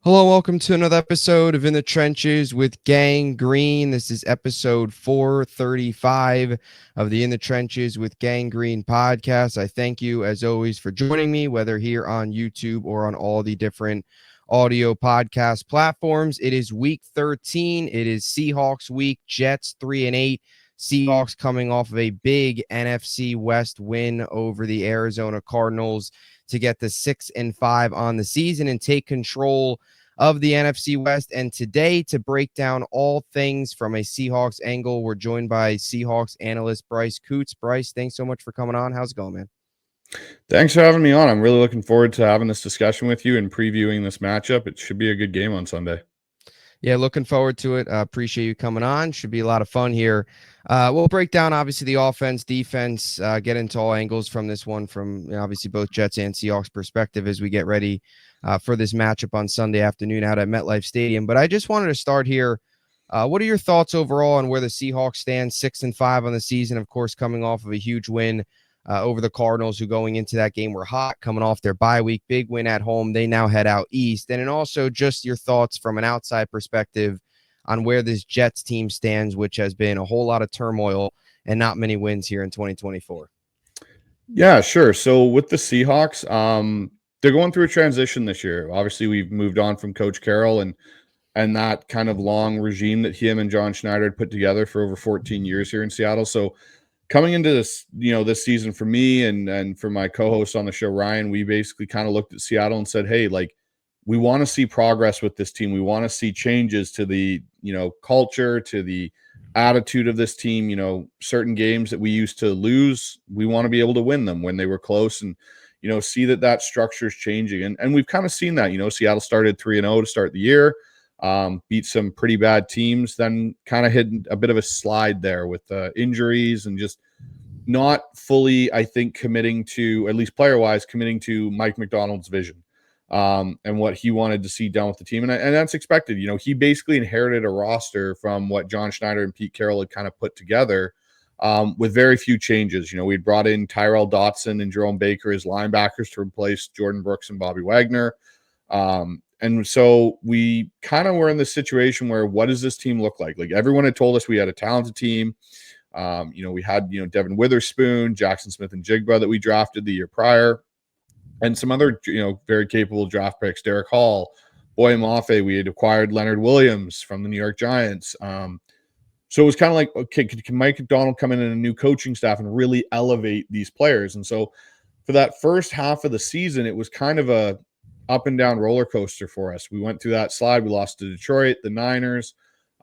Hello, welcome to another episode of In the Trenches with Gang Green. This is episode 435 of the In the Trenches with Gang Green podcast. I thank you, as always, for joining me, whether here on YouTube or on all the different audio podcast platforms. It is week 13. It is Seahawks week, Jets 3-8. Seahawks coming off of a big NFC West win over the Arizona Cardinals to get the 6-5 on the season and take control of the NFC West. And today, to break down all things from a Seahawks angle, we're joined by Seahawks analyst Bryce Coutts. Bryce, thanks so much for coming on. How's it going, man? Thanks for having me on. I'm really looking forward to having this discussion with you and previewing this matchup. It should be a good game on Sunday. Yeah, looking forward to it. Appreciate you coming on. Should be a lot of fun here. We'll break down, obviously, the offense, defense, get into all angles from this one from obviously both Jets and Seahawks perspective as we get ready for this matchup on Sunday afternoon out at MetLife Stadium. But I just wanted to start here. What are your thoughts overall on where the Seahawks stand 6-5 on the season? Of course, coming off of a huge win over the Cardinals, who going into that game were hot, coming off their bye week, big win at home. They now head out east. And then also just your thoughts from an outside perspective on where this Jets team stands, which has been a whole lot of turmoil and not many wins here in 2024. Yeah, sure. So with the Seahawks, they're going through a transition this year. Obviously, we've moved on from Coach Carroll and that kind of long regime that him and John Schneider had put together for over 14 years here in Seattle. So coming into this, this season for me and for my co-host on the show, Ryan, we basically kind of looked at Seattle and said, hey, like, we want to see progress with this team. We want to see changes to the, culture, to the attitude of this team. Certain games that we used to lose, we want to be able to win them when they were close and, see that structure is changing. And we've kind of seen that. Seattle started 3-0 to start the year, beat some pretty bad teams, then kind of hit a bit of a slide there with injuries and just not fully, I think, committing to, at least player-wise, committing to Mike Macdonald's vision and what he wanted to see done with the team. And that's expected. He basically inherited a roster from what John Schneider and Pete Carroll had kind of put together with very few changes. We'd brought in Tyrell Dotson and Jerome Baker as linebackers to replace Jordan Brooks and Bobby Wagner. And so we kind of were in this situation where, what does this team look like? Like, everyone had told us we had a talented team. We had, Devin Witherspoon, Jackson Smith and Jigba that we drafted the year prior, and some other, very capable draft picks, Derek Hall, Boye Mafe. We had acquired Leonard Williams from the New York Giants. So it was kind of like, okay, can Mike Macdonald come in and a new coaching staff and really elevate these players? And so for that first half of the season, it was kind of a up and down roller coaster for us. We went through that slide. We lost to Detroit, the Niners.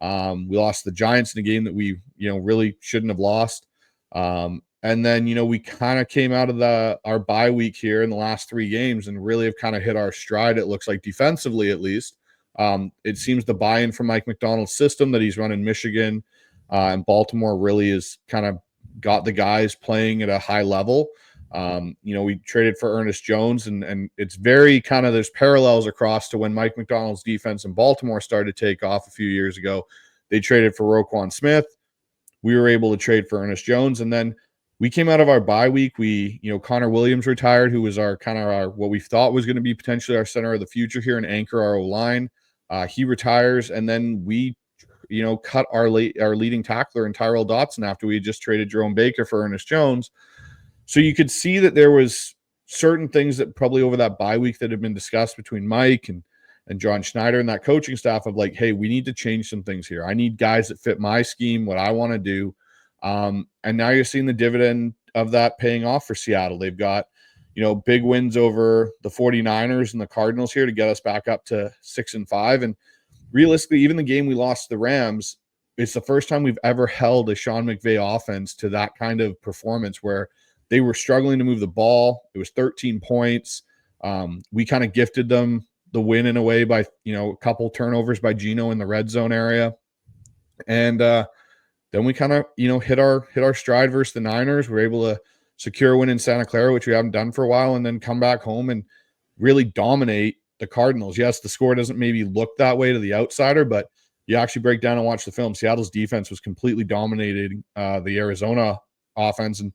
We lost the Giants in a game that we, really shouldn't have lost. And then, we kind of came out of our bye week here in the last 3 games and really have kind of hit our stride. It looks like defensively, at least. It seems the buy-in from Mike Macdonald's system that he's run in Michigan and Baltimore really has kind of got the guys playing at a high level. We traded for Ernest Jones, and it's very kind of, there's parallels across to when Mike Macdonald's defense in Baltimore started to take off a few years ago. They traded for Roquan Smith. We were able to trade for Ernest Jones, and then we came out of our bye week. We, Connor Williams retired, who was our what we thought was going to be potentially our center of the future here and anchor our O-line. He retires, and then we, cut our leading tackler in Tyrell Dotson after we had just traded Jerome Baker for Ernest Jones. So you could see that there was certain things that probably over that bye week that had been discussed between Mike and John Schneider and that coaching staff of like, hey, we need to change some things here. I need guys that fit my scheme, what I want to do. And now you're seeing the dividend of that paying off for Seattle. They've got, big wins over the 49ers and the Cardinals here to get us back up to 6-5. And realistically, even the game we lost to the Rams, it's the first time we've ever held a Sean McVay offense to that kind of performance where they were struggling to move the ball. It was 13 points. We kind of gifted them the win in a way by, a couple turnovers by Geno in the red zone area. And then we kind of, hit our stride versus the Niners. We were able to secure a win in Santa Clara, which we haven't done for a while, and then come back home and really dominate the Cardinals. Yes, the score doesn't maybe look that way to the outsider, but you actually break down and watch the film. Seattle's defense was completely dominating the Arizona offense. And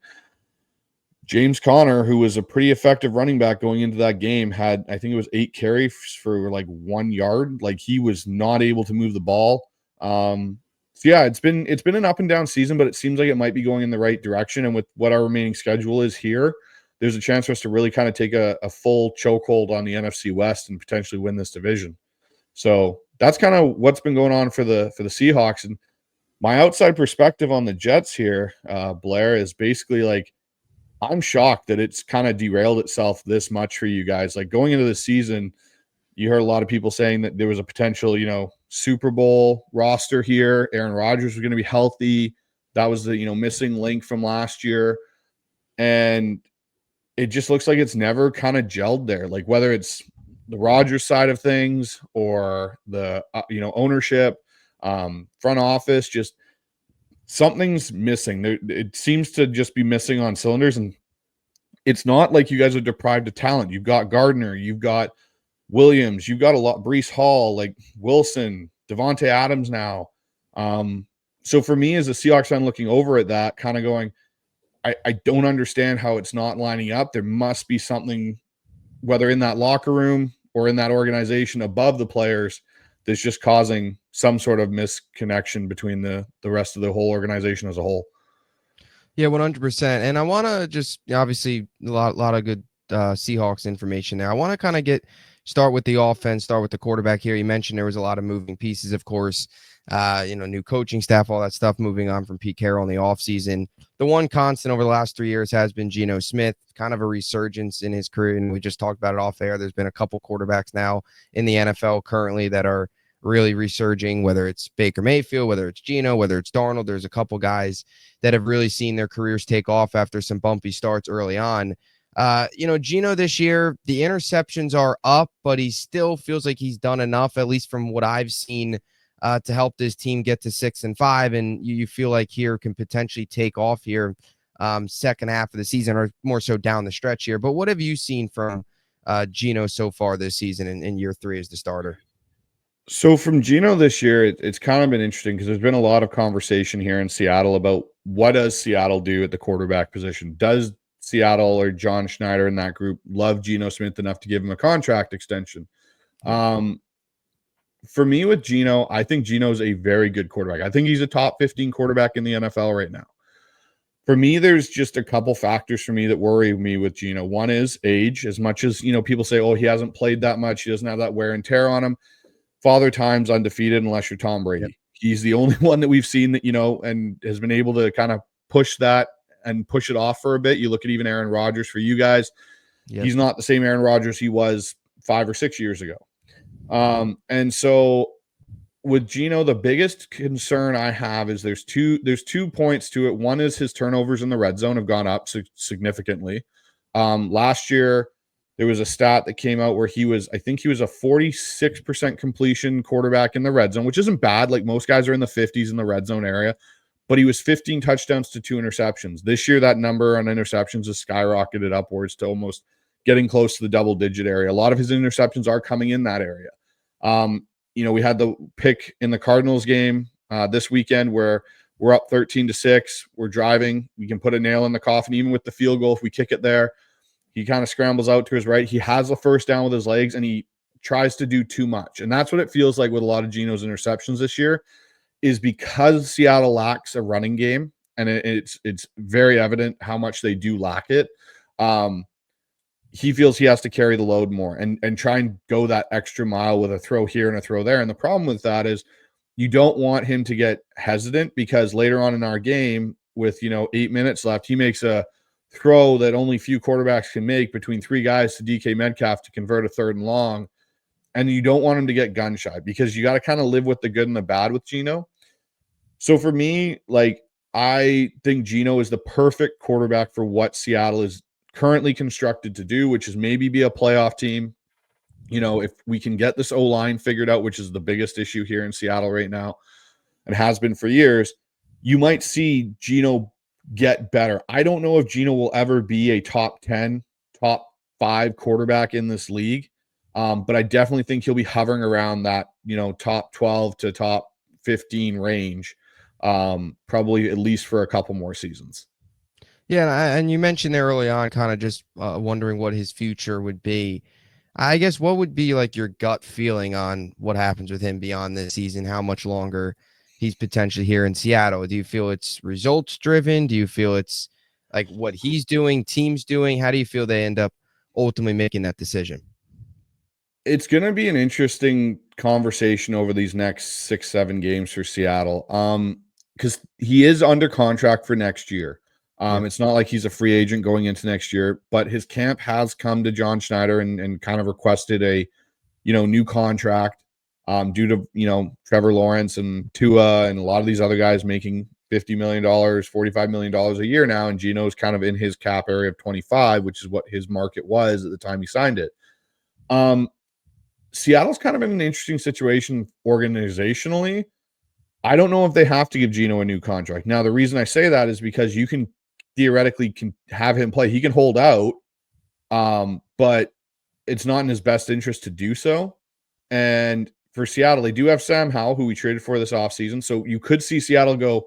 James Conner, who was a pretty effective running back going into that game, had, I think it was 8 carries for like 1 yard. Like, he was not able to move the ball. So yeah, it's been an up and down season, but it seems like it might be going in the right direction. And with what our remaining schedule is here, there's a chance for us to really kind of take a full chokehold on the NFC West and potentially win this division. So that's kind of what's been going on for the Seahawks. And my outside perspective on the Jets here, Blair, is basically like, I'm shocked that it's kind of derailed itself this much for you guys. Like, going into the season, you heard a lot of people saying that there was a potential, Super Bowl roster here. Aaron Rodgers was going to be healthy. That was the, missing link from last year. And it just looks like it's never kind of gelled there. Like, whether it's the Rodgers side of things or the, ownership, front office, just something's missing. It seems to just be missing on cylinders. And it's not like you guys are deprived of talent. You've got Gardner, you've got Williams, you've got a lot, Breece Hall, like Wilson, Devontae Adams now. So for me as a Seahawks fan looking over at that, kind of going, I don't understand how it's not lining up. There must be something, whether in that locker room or in that organization above the players, that's just causing some sort of misconnection between the rest of the whole organization as a whole. Yeah, 100%. And I want to just, obviously, a lot of good Seahawks information there. I want to kind of start with the offense, start with the quarterback here. You mentioned there was a lot of moving pieces, of course, new coaching staff, all that stuff moving on from Pete Carroll in the offseason. The one constant over the last 3 years has been Geno Smith, kind of a resurgence in his career. And we just talked about it off air. There's been a couple quarterbacks now in the NFL currently that are really resurging, whether it's Baker Mayfield, whether it's Geno, whether it's Darnold. There's a couple guys that have really seen their careers take off after some bumpy starts early on. Geno this year, the interceptions are up, but he still feels like he's done enough, at least from what I've seen, to help this team get to 6-5. And you feel like here can potentially take off here second half of the season, or more so down the stretch here. But what have you seen from Geno so far this season in year 3 as the starter? So from Geno this year, it's kind of been interesting because there's been a lot of conversation here in Seattle about what does Seattle do at the quarterback position? Does Seattle or John Schneider in that group love Geno Smith enough to give him a contract extension? For me with Geno, I think Geno's a very good quarterback. I think he's a top 15 quarterback in the NFL right now. For me, there's just a couple factors for me that worry me with Geno. One is age. As much as, people say, oh, he hasn't played that much, he doesn't have that wear and tear on him. Father Time's undefeated unless you're Tom Brady. Yep. He's the only one that we've seen that, and has been able to kind of push that and push it off for a bit. You look at even Aaron Rodgers for you guys. Yep. He's not the same Aaron Rodgers he was 5 or 6 years ago. And so with Geno, the biggest concern I have is there's two points to it. One is his turnovers in the red zone have gone up significantly. Last year, there was a stat that came out where I think he was a 46% completion quarterback in the red zone, which isn't bad. Like, most guys are in the 50s in the red zone area, but he was 15 touchdowns to 2 interceptions. This year, that number on interceptions has skyrocketed upwards to almost getting close to the double-digit area. A lot of his interceptions are coming in that area. We had the pick in the Cardinals game this weekend where we're up 13-6. We're driving. We can put a nail in the coffin, even with the field goal if we kick it there. He kind of scrambles out to his right. He has a first down with his legs, and he tries to do too much. And that's what it feels like with a lot of Geno's interceptions this year, is because Seattle lacks a running game, and it's very evident how much they do lack it. He feels he has to carry the load more and try and go that extra mile with a throw here and a throw there. And the problem with that is you don't want him to get hesitant, because later on in our game with, 8 minutes left, he makes a throw that only few quarterbacks can make between 3 guys to DK Metcalf to convert a 3rd and long. And you don't want him to get gun shy, because you got to kind of live with the good and the bad with Geno. So for me, I think Geno is the perfect quarterback for what Seattle is currently constructed to do, which is maybe be a playoff team. If we can get this O-line figured out, which is the biggest issue here in Seattle right now and has been for years, you might see Geno get better. I don't know if Geno will ever be a top 10, top 5 quarterback in this league. But I definitely think he'll be hovering around that, top 12 to top 15 range, probably at least for a couple more seasons. Yeah, and you mentioned there early on, kind of just wondering what his future would be. I guess what would be like your gut feeling on what happens with him beyond this season? How much longer he's potentially here in Seattle? Do you feel it's results driven? Do you feel it's like what he's doing, team's doing? How do you feel they end up ultimately making that decision? It's going to be an interesting conversation over these next 6, 7 games for Seattle. Because he is under contract for next year. Yeah. It's not like he's a free agent going into next year, but his camp has come to John Schneider and kind of requested a, new contract, due to, Trevor Lawrence and Tua and a lot of these other guys making $50 million, $45 million a year now. And Geno's kind of in his cap area of 25, which is what his market was at the time he signed it. Seattle's kind of in an interesting situation organizationally. I don't know if they have to give Geno a new contract. Now, the reason I say that is because you can theoretically have him play. He can hold out, but it's not in his best interest to do so. And for Seattle, they do have Sam Howell, who we traded for this offseason. So you could see Seattle go,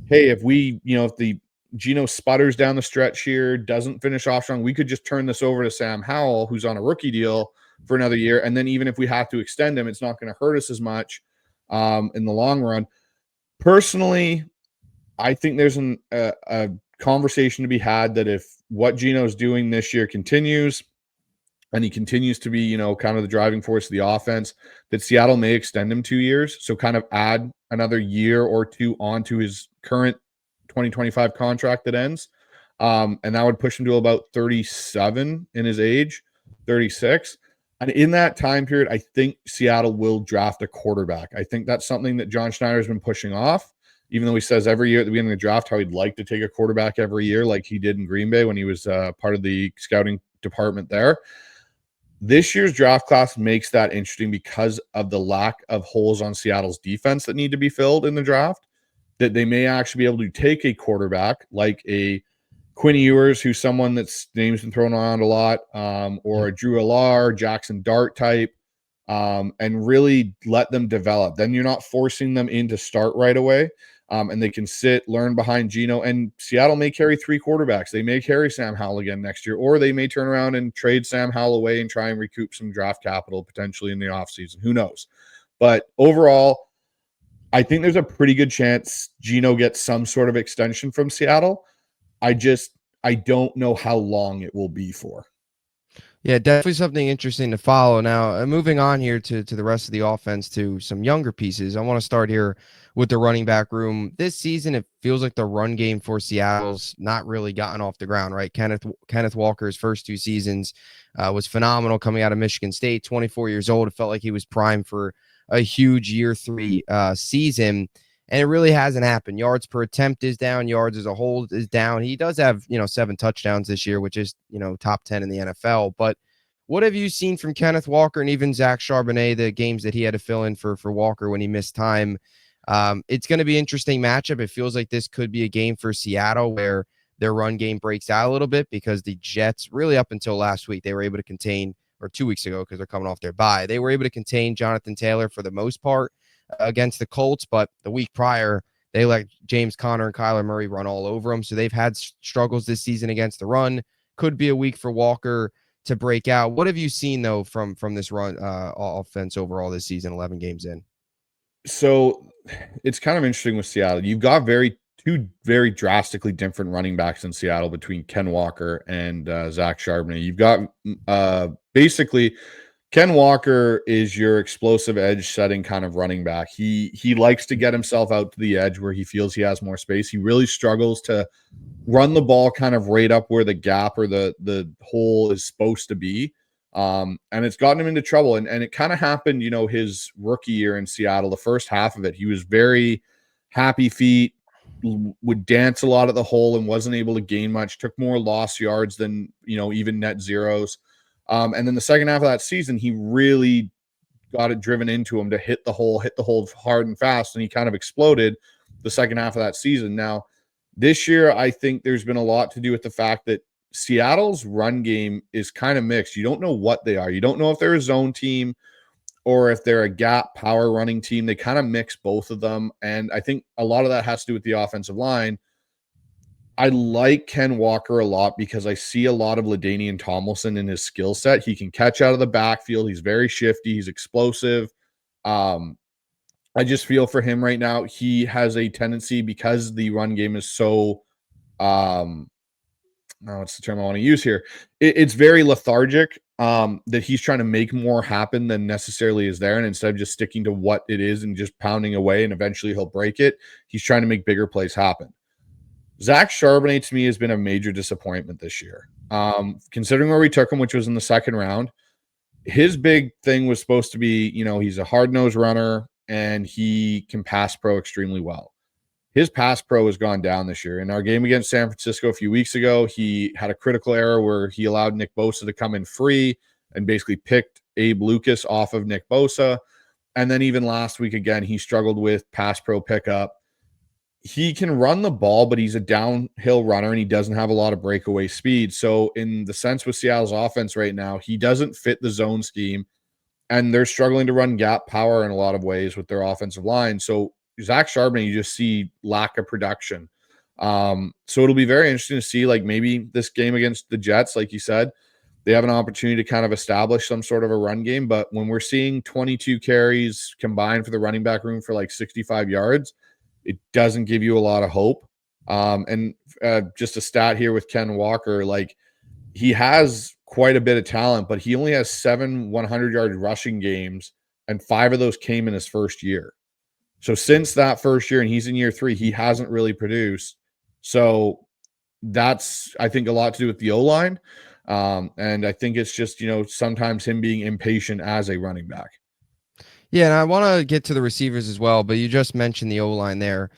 hey, if the Geno sputters down the stretch here, doesn't finish off strong, we could just turn this over to Sam Howell, who's on a rookie deal for another year. And then even if we have to extend him, it's not going to hurt us as much in the long run. Personally, I think there's a conversation to be had that if what Geno's doing this year continues and he continues to be, kind of the driving force of the offense, that Seattle may extend him 2 years. So kind of add another year or two onto his current 2025 contract that ends. And that would push him to about 37 in his age, 36. And in that time period, I think Seattle will draft a quarterback. I think that's something that John Schneider's been pushing off, even though he says every year at the beginning of the draft how he'd like to take a quarterback every year, like he did in Green Bay when he was part of the scouting department there. This year's draft class makes that interesting because of the lack of holes on Seattle's defense that need to be filled in the draft, that they may actually be able to take a quarterback like a Quinn Ewers, who's someone that's name's been thrown around a lot, or a Drew Allar, Jackson Dart type, and really let them develop. Then you're not forcing them in to start right away, and they can sit, learn behind Geno. And Seattle may carry 3 quarterbacks. They may carry Sam Howell again next year, or they may turn around and trade Sam Howell away and try and recoup some draft capital potentially in the offseason. Who knows? But overall, I think there's a pretty good chance Geno gets some sort of extension from Seattle. I don't know how long it will be for. Yeah, definitely something interesting to follow. Now, moving on here to the rest of the offense, to some younger pieces. I want to start here with the running back room. This season, it feels like the run game for Seattle's not really gotten off the ground, right? Kenneth Walker's first 2 seasons was phenomenal coming out of Michigan State, 24 years old. It felt like he was primed for a huge year 3 season. And it really hasn't happened. Yards per attempt is down. Yards as a whole is down. He does have, 7 touchdowns this year, which is, top 10 in the NFL. But what have you seen from Kenneth Walker and even Zach Charbonnet, the games that he had to fill in for Walker when he missed time? It's going to be an interesting matchup. It feels like this could be a game for Seattle where their run game breaks out a little bit, because the Jets, really up until last week, they were able to contain, or 2 weeks ago, because they're coming off their bye, they were able to contain Jonathan Taylor for the most part against the Colts. But the week prior, they let James Conner and Kyler Murray run all over them. So they've had struggles this season against the run. Could be a week for Walker to break out. What have you seen, though, from this run offense overall this season, 11 games in? So it's kind of interesting with Seattle. You've got two very drastically different running backs in Seattle between Ken Walker and Zach Charbonnet. You've got basically Ken Walker is your explosive edge setting kind of running back. He likes to get himself out to the edge where he feels he has more space. He really struggles to run the ball kind of right up where the gap or the hole is supposed to be. And it's gotten him into trouble. And it kind of happened, his rookie year in Seattle, the first half of it, he was very happy feet, would dance a lot at the hole and wasn't able to gain much, took more lost yards than, even net zeros. And then the second half of that season, he really got it driven into him to hit the hole hard and fast. And he kind of exploded the second half of that season. Now, this year, I think there's been a lot to do with the fact that Seattle's run game is kind of mixed. You don't know what they are. You don't know if they're a zone team or if they're a gap power running team. They kind of mix both of them. And I think a lot of that has to do with the offensive line. I like Ken Walker a lot because I see a lot of LaDainian Tomlinson in his skill set. He can catch out of the backfield. He's very shifty. He's explosive. I just feel for him right now. He has a tendency, because the run game is so what's the term I want to use here? It's very lethargic, that he's trying to make more happen than necessarily is there. And instead of just sticking to what it is and just pounding away and eventually he'll break it, he's trying to make bigger plays happen. Zach Charbonnet to me has been a major disappointment this year. Considering where we took him, which was in the second round, his big thing was supposed to be, he's a hard-nosed runner and he can pass pro extremely well. His pass pro has gone down this year. In our game against San Francisco a few weeks ago, he had a critical error where he allowed Nick Bosa to come in free and basically picked Abe Lucas off of Nick Bosa. And then even last week, again, he struggled with pass pro pickup. He can run the ball, but he's a downhill runner and he doesn't have a lot of breakaway speed. So in the sense with Seattle's offense right now, he doesn't fit the zone scheme and they're struggling to run gap power in a lot of ways with their offensive line. So Zach Charbonnet, you just see lack of production. So it'll be very interesting to see, like, maybe this game against the Jets, like you said, they have an opportunity to kind of establish some sort of a run game. But when we're seeing 22 carries combined for the running back room for like 65 yards, it doesn't give you a lot of hope. And just a stat here with Ken Walker, like, he has quite a bit of talent, but he only has 7 100-yard rushing games, and 5 of those came in his first year. So since that first year, and he's in year 3, he hasn't really produced. So that's, I think, a lot to do with the O-line. And I think it's just, sometimes him being impatient as a running back. Yeah, and I want to get to the receivers as well, but you just mentioned the O-line there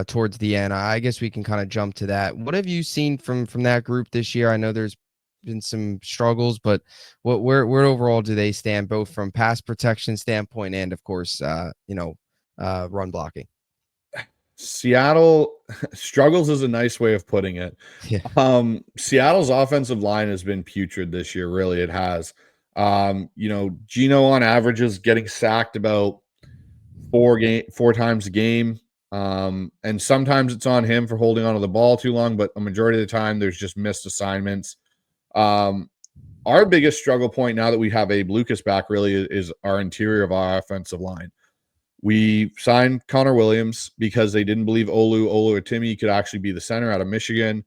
towards the end. I guess we can kind of jump to that. What have you seen from that group this year? I know there's been some struggles, but where overall do they stand, both from pass protection standpoint and, of course, run blocking? Seattle struggles is a nice way of putting it. Yeah. Seattle's offensive line has been putrid this year. Really, it has. Geno on average is getting sacked about 4 times a game. And sometimes it's on him for holding onto the ball too long, but a majority of the time there's just missed assignments. Our biggest struggle point now that we have Abe Lucas back really is our interior of our offensive line. We signed Connor Williams because they didn't believe Olu or Timmy could actually be the center out of Michigan.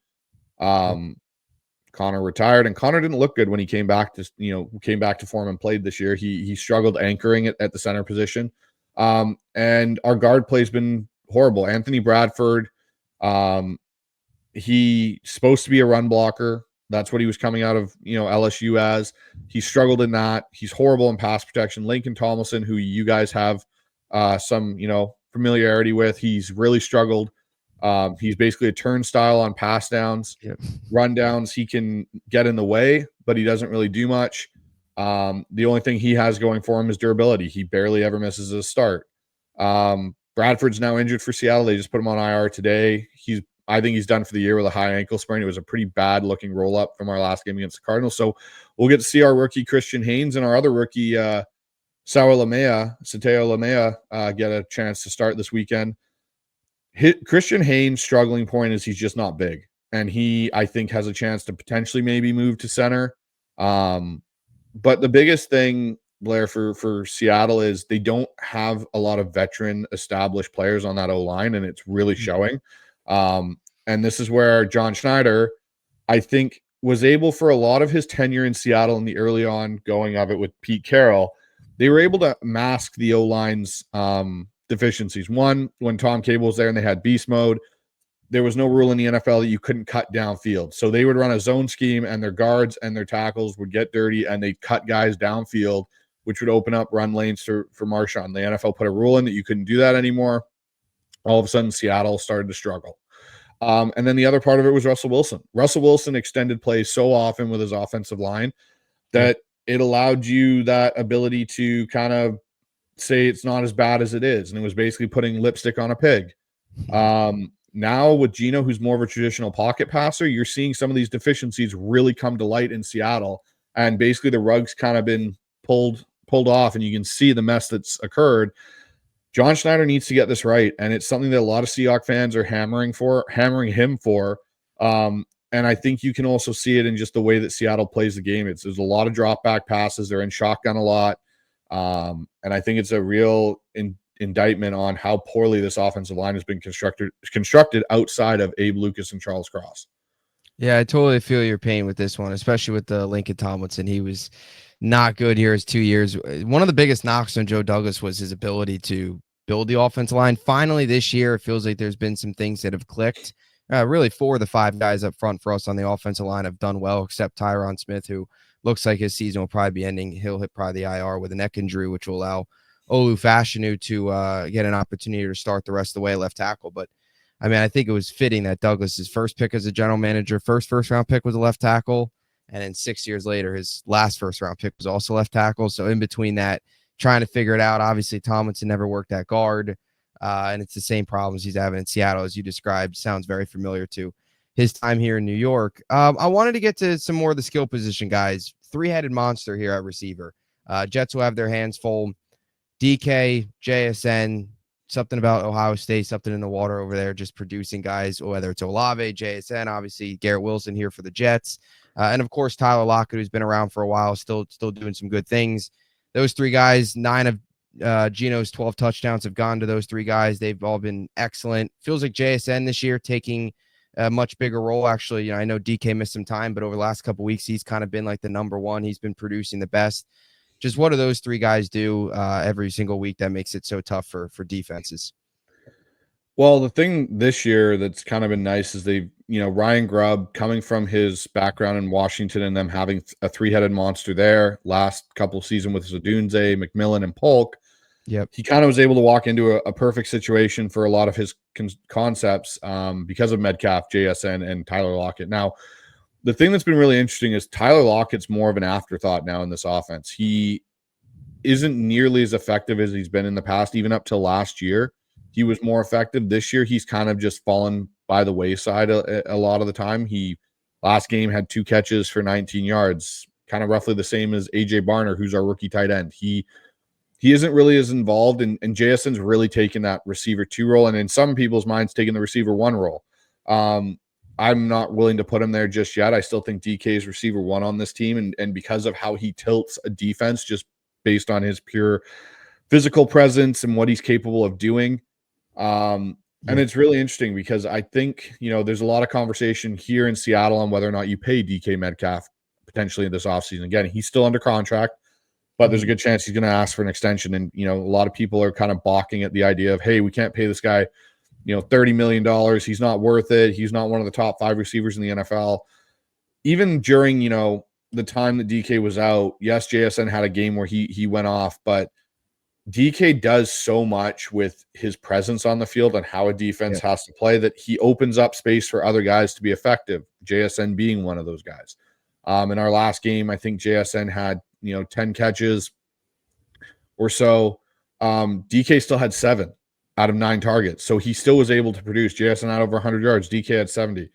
Connor retired, and Connor didn't look good when he came back to form and played this year. He struggled anchoring it at the center position. And our guard play's been horrible. Anthony Bradford, he's supposed to be a run blocker. That's what he was coming out of, LSU as. He struggled in that. He's horrible in pass protection. Lincoln Tomlinson, who you guys have some, familiarity with, he's really struggled. He's basically a turnstile on pass downs. Yep. Rundowns, he can get in the way, but he doesn't really do much. The only thing he has going for him is durability. He barely ever misses a start. Bradford's now injured for Seattle. They just put him on IR today. I think he's done for the year with a high ankle sprain. It was a pretty bad looking roll up from our last game against the Cardinals. So we'll get to see our rookie Christian Haynes and our other rookie Sateo Lamea get a chance to start this weekend. Christian Haynes' struggling point is he's just not big, and he, I think, has a chance to potentially maybe move to center. But the biggest thing, Blair, for Seattle is they don't have a lot of veteran established players on that O-line, and it's really showing. And this is where John Schneider, I think, was able, for a lot of his tenure in Seattle in the early on going of it with Pete Carroll, they were able to mask the O-line's deficiencies. One, when Tom Cable was there and they had beast mode, there was no rule in the NFL that you couldn't cut downfield. So they would run a zone scheme and their guards and their tackles would get dirty and they'd cut guys downfield, which would open up run lanes for Marshawn. The NFL put a rule in that you couldn't do that anymore. All of a sudden, Seattle started to struggle. And then the other part of it was Russell Wilson. Russell Wilson extended plays so often with his offensive line that it allowed you that ability to kind of say it's not as bad as it is. And it was basically putting lipstick on a pig. Now with Geno, who's more of a traditional pocket passer, you're seeing some of these deficiencies really come to light in Seattle. And basically the rug's kind of been pulled off, and you can see the mess that's occurred. John Schneider needs to get this right, and it's something that a lot of Seahawks fans are hammering him for. And I think you can also see it in just the way that Seattle plays the game. There's a lot of drop back passes. They're in shotgun a lot. And I think it's a real indictment on how poorly this offensive line has been constructed outside of Abe Lucas and Charles Cross. Yeah, I totally feel your pain with this one, especially with the Lincoln Tomlinson. He was not good here his 2 years. One of the biggest knocks on Joe Douglas was his ability to build the offensive line. Finally, this year, it feels like there's been some things that have clicked. Really, 4 of the 5 guys up front for us on the offensive line have done well, except Tyron Smith, who looks like his season will probably be ending. He'll hit probably the IR with a neck injury, which will allow Olu Fashanu to get an opportunity to start the rest of the way left tackle. But I mean, I think it was fitting that Douglas's first pick as a general manager, first round pick was a left tackle. And then 6 years later, his last first round pick was also left tackle. So in between that, trying to figure it out. Obviously, Tomlinson never worked at guard. And it's the same problems he's having in Seattle, as you described. Sounds very familiar to his time here in New York. I wanted to get to some more of the skill position guys. 3-headed monster here at receiver. Jets will have their hands full. DK, JSN, something about Ohio State, something in the water over there, just producing guys, whether it's Olave, JSN, obviously Garrett Wilson here for the Jets. And of course, Tyler Lockett, who's been around for a while, still doing some good things. Those 3 guys, 9 of Geno's 12 touchdowns have gone to those 3 guys. They've all been excellent. Feels like JSN this year taking a much bigger role. Actually, I know DK missed some time, but over the last couple of weeks, he's kind of been like the number one. He's been producing the best. Just what do those 3 guys do every single week that makes it so tough for defenses? Well, the thing this year that's kind of been nice is Ryan Grubb coming from his background in Washington and them having a 3-headed monster there last couple of seasons with Zadunze, McMillan, and Polk. Yep. He kind of was able to walk into a perfect situation for a lot of his concepts because of Metcalf, JSN, and Tyler Lockett. Now, the thing that's been really interesting is Tyler Lockett's more of an afterthought now in this offense. He isn't nearly as effective as he's been in the past, even up till last year. He was more effective. This year, he's kind of just fallen by the wayside a lot of the time. He last game had 2 catches for 19 yards, kind of roughly the same as AJ Barner, who's our rookie tight end. He isn't really as involved, and JSN's really taken that receiver 2 role, and in some people's minds, taking the receiver 1 role. I'm not willing to put him there just yet. I still think DK is receiver 1 on this team, and because of how he tilts a defense just based on his pure physical presence and what he's capable of doing. And it's really interesting because I think, there's a lot of conversation here in Seattle on whether or not you pay DK Metcalf potentially this offseason. Again, he's still under contract, but there's a good chance he's going to ask for an extension. And, a lot of people are kind of balking at the idea of, hey, we can't pay this guy, $30 million. He's not worth it. He's not one of the top 5 receivers in the NFL. Even during, the time that DK was out, yes, JSN had a game where he went off, but DK does so much with his presence on the field and how a defense has to play that he opens up space for other guys to be effective, JSN being one of those guys. In our last game, I think JSN had, 10 catches or so. DK still had 7 out of 9 targets. So he still was able to produce. JSN had over 100 yards. DK had 70.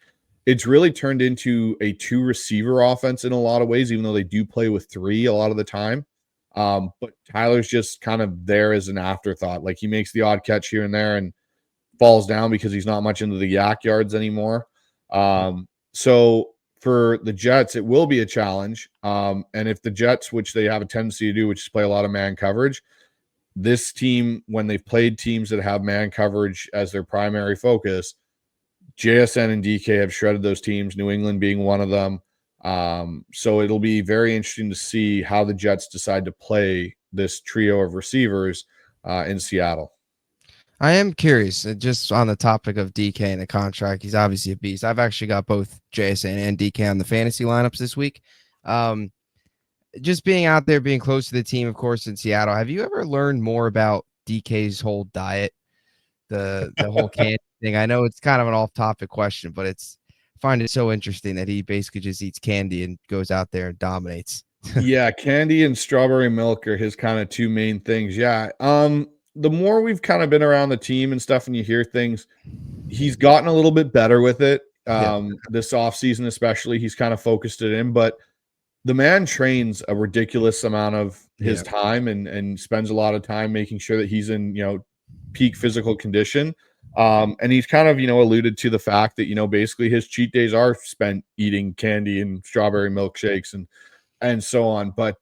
It's really turned into a 2 receiver offense in a lot of ways, even though they do play with 3 a lot of the time. But Tyler's just kind of there as an afterthought. Like, he makes the odd catch here and there and falls down because he's not much into the yak yards anymore. So for the Jets, it will be a challenge. And if the Jets, which they have a tendency to do, which is play a lot of man coverage, this team, when they've played teams that have man coverage as their primary focus, JSN and DK have shredded those teams, New England being one of them. So it'll be very interesting to see how the Jets decide to play this trio of receivers in Seattle. I am curious, just on the topic of DK and the contract. He's obviously a beast. I've actually got both JSN and DK on the fantasy lineups this week. Just being out there, being close to the team, of course, in Seattle. Have you ever learned more about DK's whole diet, the whole candy thing? I know it's kind of an off-topic question, but I find it so interesting that he basically just eats candy and goes out there and dominates. Yeah, candy and strawberry milk are his kind of 2 main things. Yeah. The more we've kind of been around the team and stuff and you hear things, he's gotten a little bit better with it. This offseason especially, he's kind of focused it in, but the man trains a ridiculous amount of his time and spends a lot of time making sure that he's in, peak physical condition. And he's kind of, alluded to the fact that, basically his cheat days are spent eating candy and strawberry milkshakes and so on. But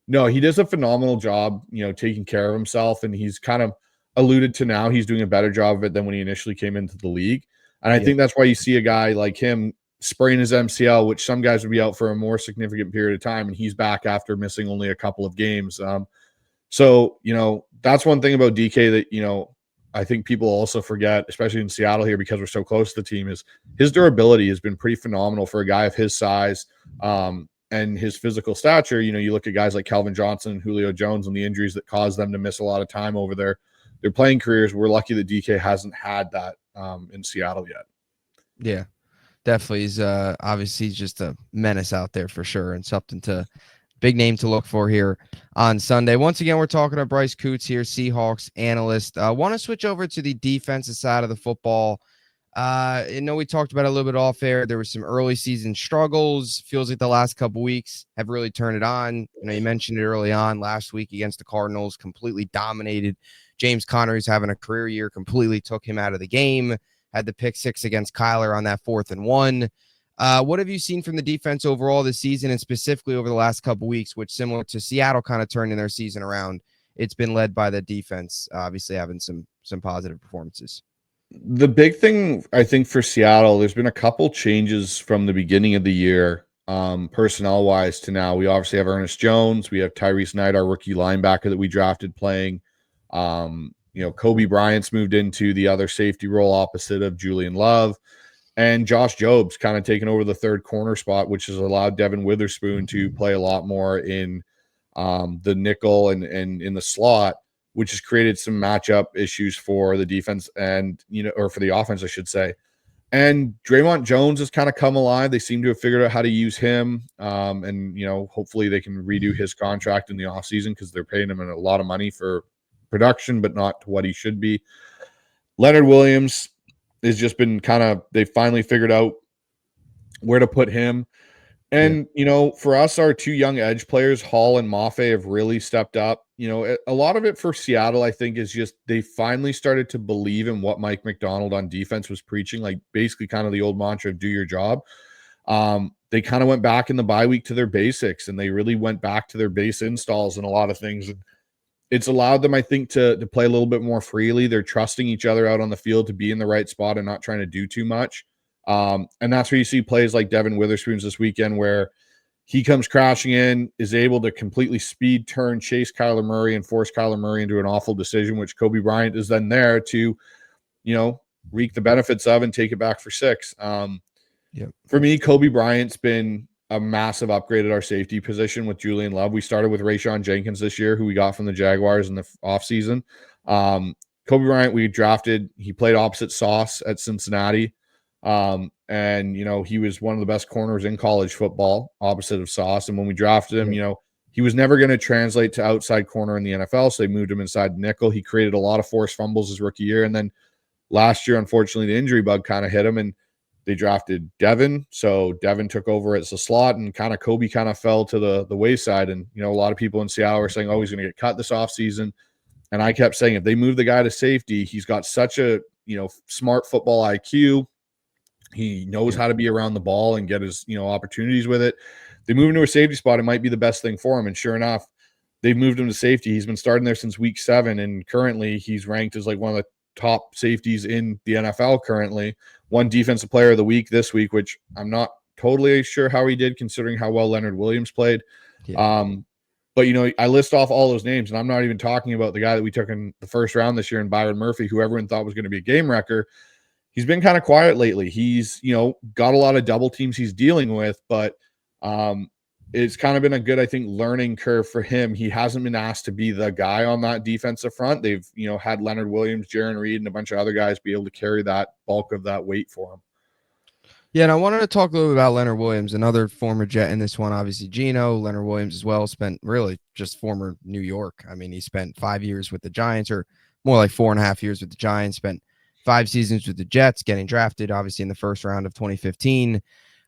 no, he does a phenomenal job, taking care of himself. And he's kind of alluded to now he's doing a better job of it than when he initially came into the league. And I think that's why you see a guy like him sprain his MCL, which some guys would be out for a more significant period of time. And he's back after missing only a couple of games. So, that's one thing about DK that, I think people also forget, especially in Seattle here, because we're so close to the team, is his durability has been pretty phenomenal for a guy of his size and his physical stature. You look at guys like Calvin Johnson and Julio Jones and the injuries that caused them to miss a lot of time over their playing careers. We're lucky that DK hasn't had that in Seattle yet. Yeah, definitely. He's obviously just a menace out there for sure, and something to big name to look for here on Sunday. Once again, we're talking to Bryce Coutts here, Seahawks analyst. Want to switch over to the defensive side of the football. I know we talked about it a little bit off air. There were some early season struggles. Feels like the last couple weeks have really turned it on. You mentioned it early on last week against the Cardinals, completely dominated. James Conner's having a career year, completely took him out of the game. Had the pick six against Kyler on that 4th and 1. What have you seen from the defense overall this season, and specifically over the last couple weeks, which, similar to Seattle kind of turning their season around, it's been led by the defense, obviously having some positive performances? The big thing, I think, for Seattle, there's been a couple changes from the beginning of the year, personnel-wise, to now. We obviously have Ernest Jones. We have Tyrese Knight, our rookie linebacker that we drafted, playing. Kobe Bryant's moved into the other safety role opposite of Julian Love. And Josh Job's kind of taken over the third corner spot, which has allowed Devin Witherspoon to play a lot more in the nickel and in the slot, which has created some matchup issues for the defense and, or for the offense, I should say. And Draymond Jones has kind of come alive. They seem to have figured out how to use him. And, hopefully they can redo his contract in the offseason because they're paying him a lot of money for production, but not to what he should be. Leonard Williams has just been they finally figured out where to put him. And, for us, our two young edge players, Hall and Mafe, have really stepped up. A lot of it for Seattle, I think, is just they finally started to believe in what Mike McDonald on defense was preaching, like basically kind of the old mantra of do your job. They kind of went back in the bye week to their basics, and they really went back to their base installs and a lot of things. And it's allowed them, I think, to play a little bit more freely. They're trusting each other out on the field to be in the right spot and not trying to do too much. And that's where you see plays like Devin Witherspoon's this weekend, where he comes crashing in, is able to completely speed, turn, chase Kyler Murray and force Kyler Murray into an awful decision, which Kobe Bryant is then there to, reap the benefits of and take it back for 6. For me, Kobe Bryant's been a massive upgrade at our safety position with Julian Love. We started with Rayshon Jenkins this year, who we got from the Jaguars in the offseason. Kobe Bryant, we drafted, he played opposite Sauce at Cincinnati. And he was one of the best corners in college football, opposite of Sauce. And when we drafted him, he was never going to translate to outside corner in the NFL. So they moved him inside nickel. He created a lot of forced fumbles his rookie year. And then last year, unfortunately, the injury bug kind of hit him, and they drafted Devin. So Devin took over as a slot, and Kobe fell to the wayside. And, a lot of people in Seattle were saying, oh, he's going to get cut this offseason. And I kept saying, if they move the guy to safety, he's got such a, smart football IQ. He knows how to be around the ball and get his, opportunities with it. They move him to a safety spot, it might be the best thing for him. And sure enough, they've moved him to safety. He's been starting there since week 7. And currently he's ranked as like one of the top safeties in the NFL currently. Won defensive player of the week this week, which I'm not totally sure how he did considering how well Leonard Williams played. But, I list off all those names, and I'm not even talking about the guy that we took in the first round this year in Byron Murphy, who everyone thought was going to be a game wrecker. He's been kind of quiet lately. He's, got a lot of double teams he's dealing with, but it's kind of been a good, I think, learning curve for him. He hasn't been asked to be the guy on that defensive front. They've, had Leonard Williams, Jaron Reed, and a bunch of other guys be able to carry that bulk of that weight for him. Yeah, and I wanted to talk a little bit about Leonard Williams, another former Jet in this one. Obviously, Geno, Leonard Williams as well, spent really just former New York. I mean, he spent 5 years with the Giants, or more like 4.5 years with the Giants, spent 5 seasons with the Jets, getting drafted, obviously, in the first round of 2015.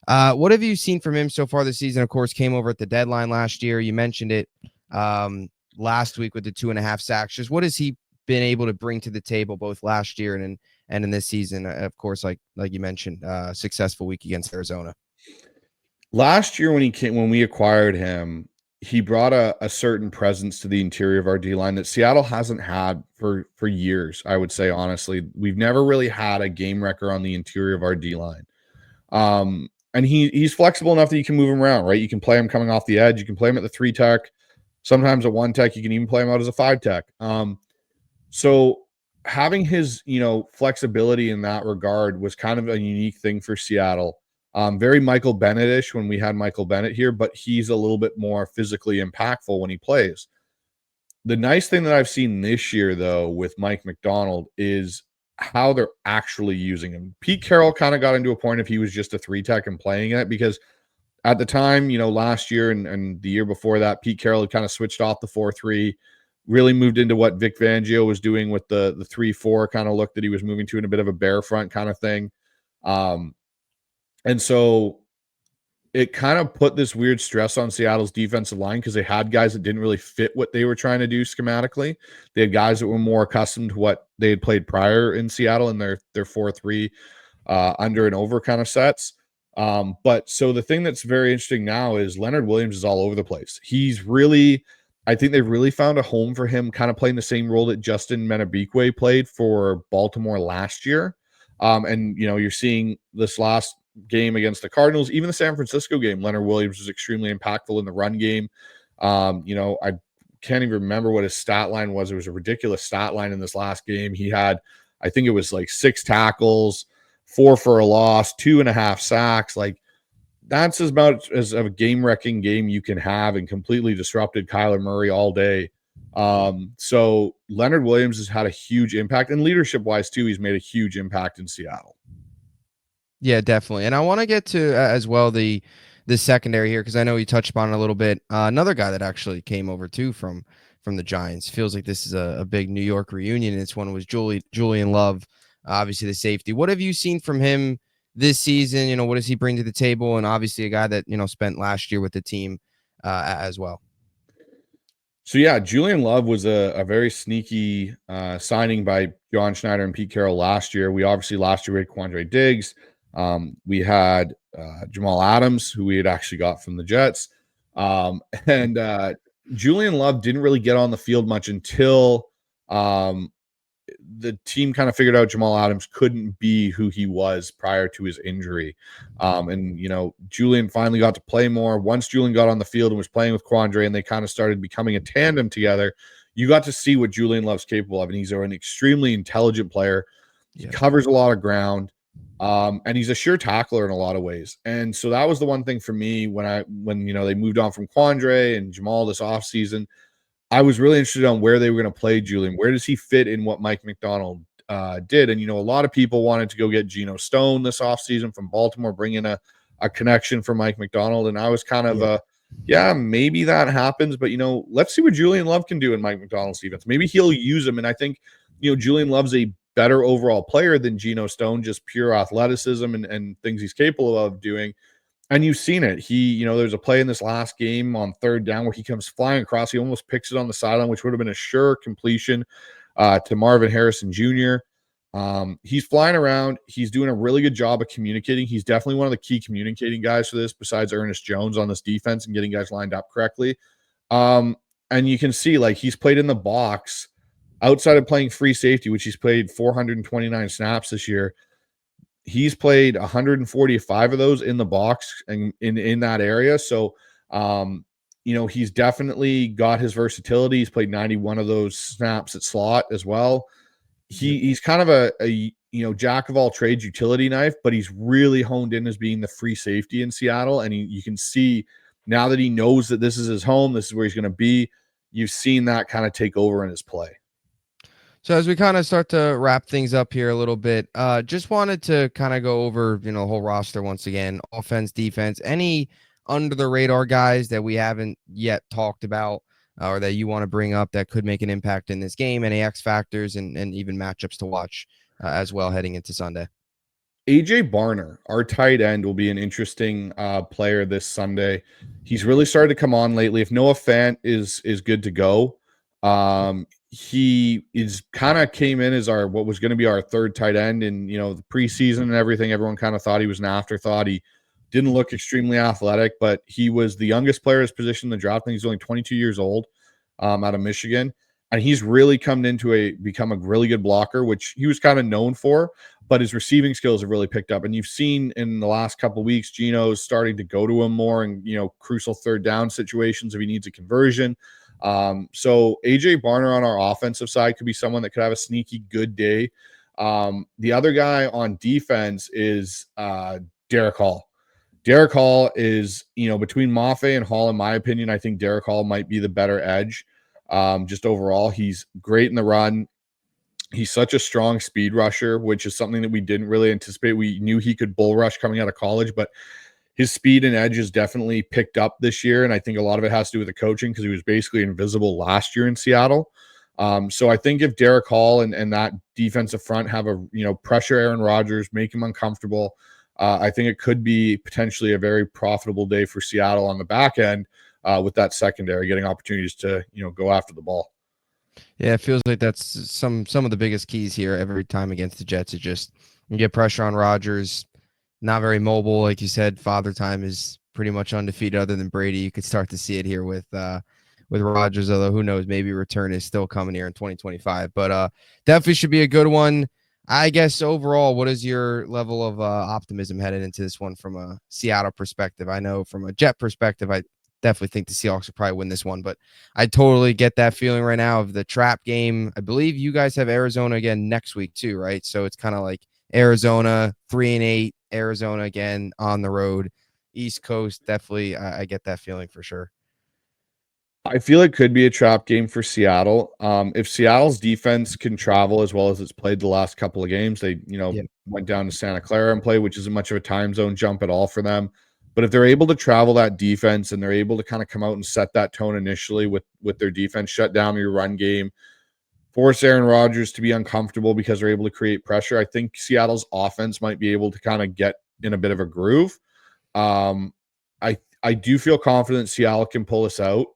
What have you seen from him so far this season? Of course, came over at the deadline last year. You mentioned it last week with the 2.5 sacks. Just what has he been able to bring to the table both last year and in this season. Of course, like you mentioned, successful week against Arizona. Last year when we acquired him, he brought a certain presence to the interior of our D line that Seattle hasn't had for years. I would say honestly, we've never really had a game wrecker on the interior of our D line. And he's flexible enough that you can move him around, right? You can play him coming off the edge. You can play him at the 3 tech, sometimes a 1 tech. You can even play him out as a 5 tech. So having his, flexibility in that regard was kind of a unique thing for Seattle. Very Michael Bennett-ish when we had Michael Bennett here, but he's a little bit more physically impactful when he plays. The nice thing that I've seen this year, though, with Mike Macdonald is how they're actually using him. Pete Carroll kind of got into a point if he was just a 3 tech and playing it, because at the time, last year and the year before that, Pete Carroll had kind of switched off the 4-3, really moved into what Vic Fangio was doing with the 3-4 kind of look that he was moving to in a bit of a bear front kind of thing. And so it kind of put this weird stress on Seattle's defensive line because they had guys that didn't really fit what they were trying to do schematically. They had guys that were more accustomed to what they had played prior in Seattle in their 4-3 under and over kind of sets. But so the thing that's very interesting now is Leonard Williams is all over the place. I think they've really found a home for him, kind of playing the same role that Justin Menabikwe played for Baltimore last year. And you're seeing this last game against the Cardinals, even the San Francisco game, Leonard Williams was extremely impactful in the run game. I can't even remember what his stat line was. It was a ridiculous stat line in this last game. He had, I think it was like 6 tackles, 4 for a loss, 2.5 sacks. Like, that's as much as a game-wrecking game you can have, and completely disrupted Kyler Murray all day. So Leonard Williams has had a huge impact, and leadership-wise too, he's made a huge impact in Seattle. Yeah, definitely. And I want to get to as well the secondary here, because I know you touched upon it a little bit. Another guy that actually came over too from the Giants. Feels like this is a big New York reunion. This one was Julian Love, obviously the safety. What have you seen from him this season? What does he bring to the table? And obviously a guy that spent last year with the team as well. So yeah, Julian Love was a very sneaky signing by John Schneider and Pete Carroll last year. We obviously last year had Quandre Diggs. We had Jamal Adams, who we had actually got from the Jets. And Julian Love didn't really get on the field much until the team kind of figured out Jamal Adams couldn't be who he was prior to his injury. And Julian finally got to play more. Once Julian got on the field and was playing with Quandre and they kind of started becoming a tandem together, you got to see what Julian Love's capable of. And he's an extremely intelligent player. He covers a lot of ground. And he's a sure tackler in a lot of ways. And so that was the one thing for me when they moved on from Quandre and Jamal this offseason. I was really interested on where they were going to play Julian. Where does he fit in what Mike Macdonald did? And, a lot of people wanted to go get Geno Stone this offseason from Baltimore, bring in a connection for Mike Macdonald. And I was kind of maybe that happens. But, let's see what Julian Love can do in Mike Macdonald's defense. Maybe he'll use him. And I think, Julian Love's a better overall player than Geno Stone, just pure athleticism and things he's capable of doing. And you've seen it. There's a play in this last game on 3rd down where he comes flying across. He almost picks it on the sideline, which would have been a sure completion to Marvin Harrison Jr. He's flying around. He's doing a really good job of communicating. He's definitely one of the key communicating guys for this, besides Ernest Jones on this defense and getting guys lined up correctly. And you can see, like, he's played in the box outside of playing free safety, which he's played 429 snaps this year. He's played 145 of those in the box and in that area. So, he's definitely got his versatility. He's played 91 of those snaps at slot as well. He's kind of a jack of all trades utility knife, but he's really honed in as being the free safety in Seattle. And you can see now that he knows that this is his home, this is where he's going to be. You've seen that kind of take over in his play. So as we kind of start to wrap things up here a little bit, just wanted to kind of go over, the whole roster once again, offense, defense, any under the radar guys that we haven't yet talked about or that you want to bring up that could make an impact in this game, any X factors and even matchups to watch as well heading into Sunday. AJ Barner, our tight end, will be an interesting player this Sunday. He's really started to come on lately. If Noah Fant is good to go, he is kind of came in as what was going to be our third tight end in, the preseason and everything. Everyone kind of thought he was an afterthought. He didn't look extremely athletic, but he was the youngest player at his position in the draft. I think he's only 22 years old, out of Michigan. And he's really come into become a really good blocker, which he was kind of known for, but his receiving skills have really picked up. And you've seen in the last couple of weeks, Geno's starting to go to him more in, crucial third down situations if he needs a conversion. So AJ Barner on our offensive side could be someone that could have a sneaky good day. The other guy on defense is Derek Hall. Derek Hall is, between Mafe and Hall, in my opinion, I think Derek Hall might be the better edge. Just overall, he's great in the run. He's such a strong speed rusher, which is something that we didn't really anticipate. We knew he could bull rush coming out of college, but his speed and edge is definitely picked up this year. And I think a lot of it has to do with the coaching because he was basically invisible last year in Seattle. So I think if Derek Hall and that defensive front have pressure Aaron Rodgers, make him uncomfortable, I think it could be potentially a very profitable day for Seattle on the back end with that secondary getting opportunities to, go after the ball. Yeah, it feels like that's some of the biggest keys here every time against the Jets is just you get pressure on Rodgers, not very mobile. Like you said, Father Time is pretty much undefeated other than Brady. You could start to see it here with Rodgers, although who knows, maybe return is still coming here in 2025. But definitely should be a good one. I guess overall, what is your level of optimism headed into this one from a Seattle perspective? I know from a Jet perspective, I definitely think the Seahawks will probably win this one, but I totally get that feeling right now of the trap game. I believe you guys have Arizona again next week too, right? So it's kind of like Arizona 3-8, Arizona again on the road, East Coast. Definitely, I get that feeling for sure. I feel it could be a trap game for Seattle. If Seattle's defense can travel as well as it's played the last couple of games, they, went down to Santa Clara and play, which isn't much of a time zone jump at all for them. But if they're able to travel that defense and they're able to kind of come out and set that tone initially with their defense, shut down your run game, force Aaron Rodgers to be uncomfortable because they're able to create pressure, I think Seattle's offense might be able to kind of get in a bit of a groove. I do feel confident Seattle can pull us out.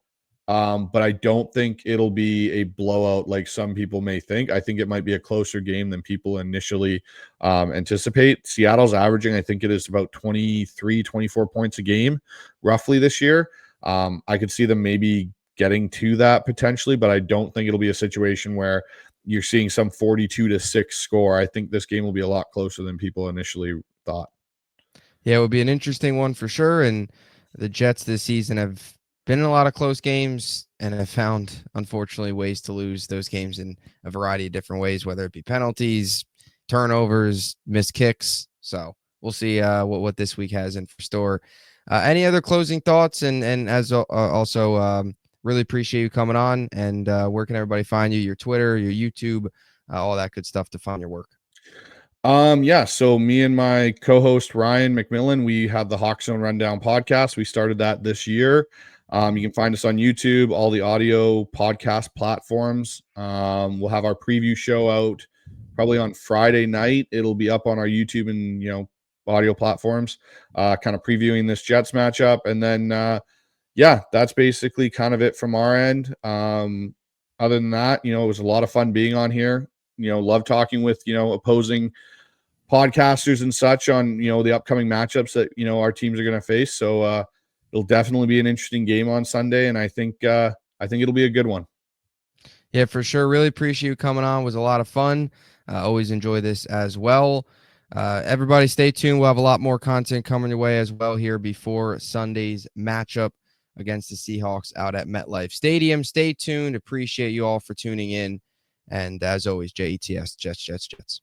But I don't think it'll be a blowout like some people may think. I think it might be a closer game than people initially anticipate. Seattle's averaging, I think it is about 23, 24 points a game roughly this year. I could see them maybe getting to that potentially, but I don't think it'll be a situation where you're seeing some 42-6 score. I think this game will be a lot closer than people initially thought. Yeah, it would be an interesting one for sure. And the Jets this season have been in a lot of close games and have found, unfortunately, ways to lose those games in a variety of different ways, whether it be penalties, turnovers, missed kicks. So we'll see what this week has in for store. Any other closing thoughts? And as also really appreciate you coming on. And where can everybody find you? Your Twitter, your YouTube, all that good stuff to find your work. Yeah, so me and my co-host Ryan McMillan, we have the Hawk Zone Rundown podcast. We started that this year. You can find us on YouTube, all the audio podcast platforms. We'll have our preview show out probably on Friday night. It'll be up on our YouTube and audio platforms, kind of previewing this Jets matchup. And then yeah, that's basically kind of it from our end. Other than that, it was a lot of fun being on here. Love talking with opposing podcasters and such on the upcoming matchups that our teams are going to face. So it'll definitely be an interesting game on Sunday, and I think it'll be a good one. Yeah, for sure. Really appreciate you coming on. It was a lot of fun. Always enjoy this as well. Everybody stay tuned. We'll have a lot more content coming your way as well here before Sunday's matchup against the Seahawks out at MetLife Stadium. Stay tuned. Appreciate you all for tuning in. And as always, JETS, Jets, Jets, Jets.